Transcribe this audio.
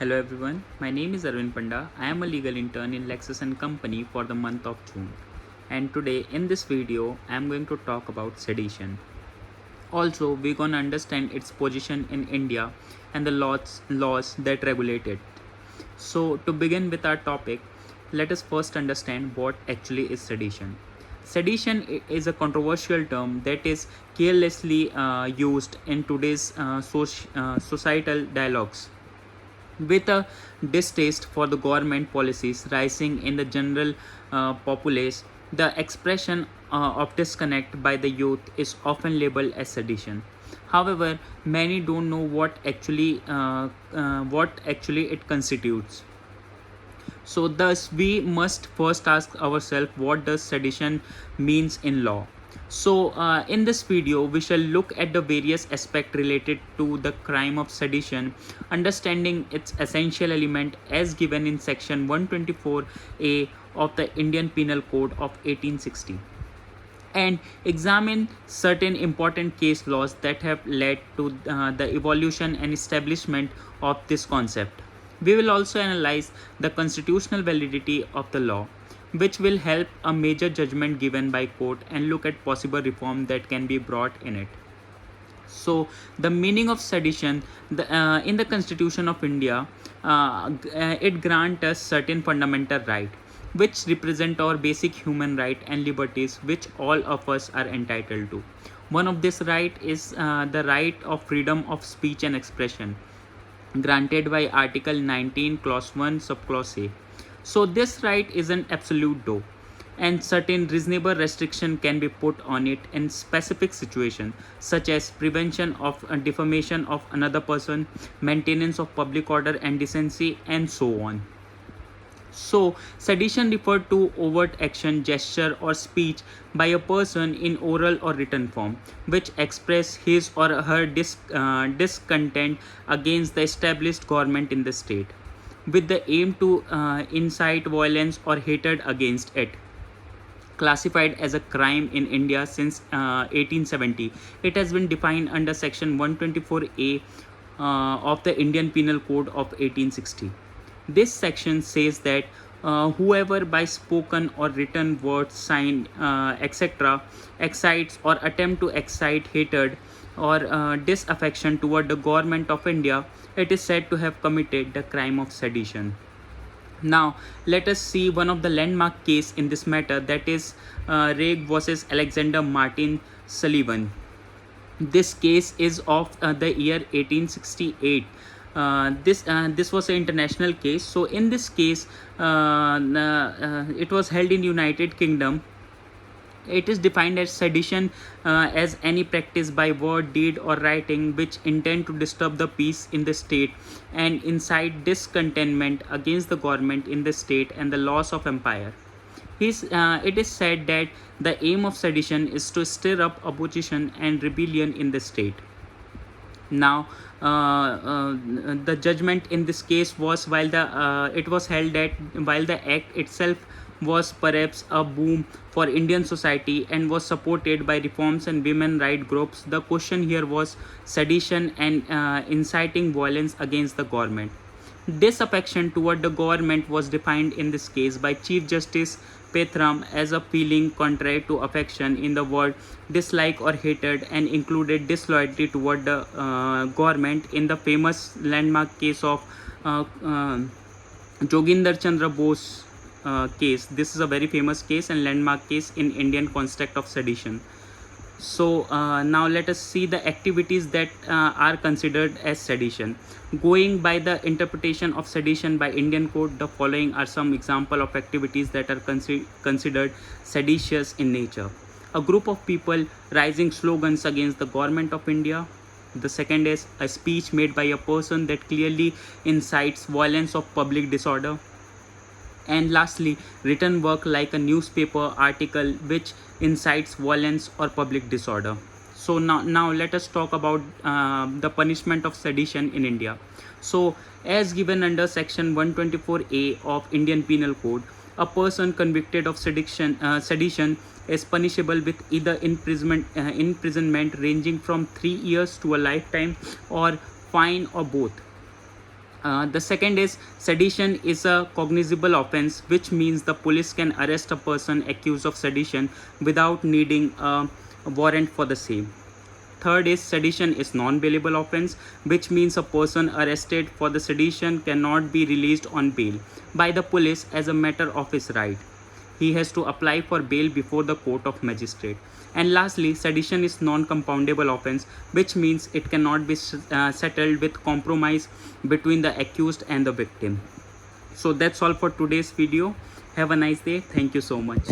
Hello everyone, my name is Arvind Panda. I am a legal intern in Lexus & Company for the month of June. And today in this video, I am going to talk about sedition. Also, we're going to understand its position in India and the laws that regulate it. So, to begin with our topic, let us first understand what actually is sedition. Sedition is a controversial term that is carelessly used in today's societal dialogues with a distaste for the government policies rising in the general populace. The expression of disconnect by the youth is often labeled as sedition. However, many don't know what actually it constitutes. So, thus, we must first ask ourselves what does sedition means in law. So, in this video, we shall look at the various aspects related to the crime of sedition, understanding its essential element as given in section 124A of the Indian Penal Code of 1860, and examine certain important case laws that have led to the evolution and establishment of this concept. We will also analyze the constitutional validity of the law, which will help a major judgment given by court and look at possible reform that can be brought in it. So, the meaning of sedition in the Constitution of India, it grants us certain fundamental right, which represent our basic human right and liberties, which all of us are entitled to. One of this right is the right of freedom of speech and expression, granted by Article 19, Clause 1, Subclause A. So, this right is an absolute though, and certain reasonable restriction can be put on it in specific situations, such as prevention of defamation of another person, maintenance of public order and decency, and so on. So, sedition referred to overt action, gesture, or speech by a person in oral or written form, which express his or her discontent against the established government in the state, with the aim to incite violence or hatred against it. Classified as a crime in India since 1870, it has been defined under Section 124A of the Indian Penal Code of 1860. This section says that whoever by spoken or written words, sign, etc., excites or attempt to excite hatred or disaffection toward the government of India, it is said to have committed the crime of sedition. Now, let us see one of the landmark case in this matter, that is Rague versus Alexander Martin Sullivan. This case is of the year 1868. This was an international case. So in this case, it was held in United Kingdom. It is defined as sedition as any practice by word, deed, or writing which intend to disturb the peace in the state and incite discontentment against the government in the state and the laws of empire. It is said that the aim of sedition is to stir up opposition and rebellion in the state. Now, the judgment in this case was it was held that while the act itself was perhaps a boom for Indian society and was supported by reforms and women right groups, the question here was sedition and inciting violence against the government. Disaffection toward the government was defined in this case by Chief Justice Pethram as a feeling contrary to affection in the word dislike or hatred, and included disloyalty toward the government in the famous landmark case of Joginder Chandra Bose case. This is a very famous case and landmark case in Indian construct of sedition. So now let us see the activities that are considered as sedition. Going by the interpretation of sedition by Indian Code, the following are some example of activities that are considered seditious in nature. A group of people raising slogans against the government of India. The second is a speech made by a person that clearly incites violence or public disorder. And lastly, written work like a newspaper article which incites violence or public disorder. So now let us talk about the punishment of sedition in India. So as given under section 124A of Indian Penal Code, a person convicted of sedition is punishable with either imprisonment ranging from 3 years to a lifetime, or fine, or both. The second is sedition is a cognizable offense, which means the police can arrest a person accused of sedition without needing a warrant for the same. Third is sedition is non-bailable offense, which means a person arrested for the sedition cannot be released on bail by the police as a matter of his right. He has to apply for bail before the court of magistrate. And lastly, sedition is non-compoundable offense, which means it cannot be settled with compromise between the accused and the victim. So that's all for today's video. Have a nice day. Thank you so much.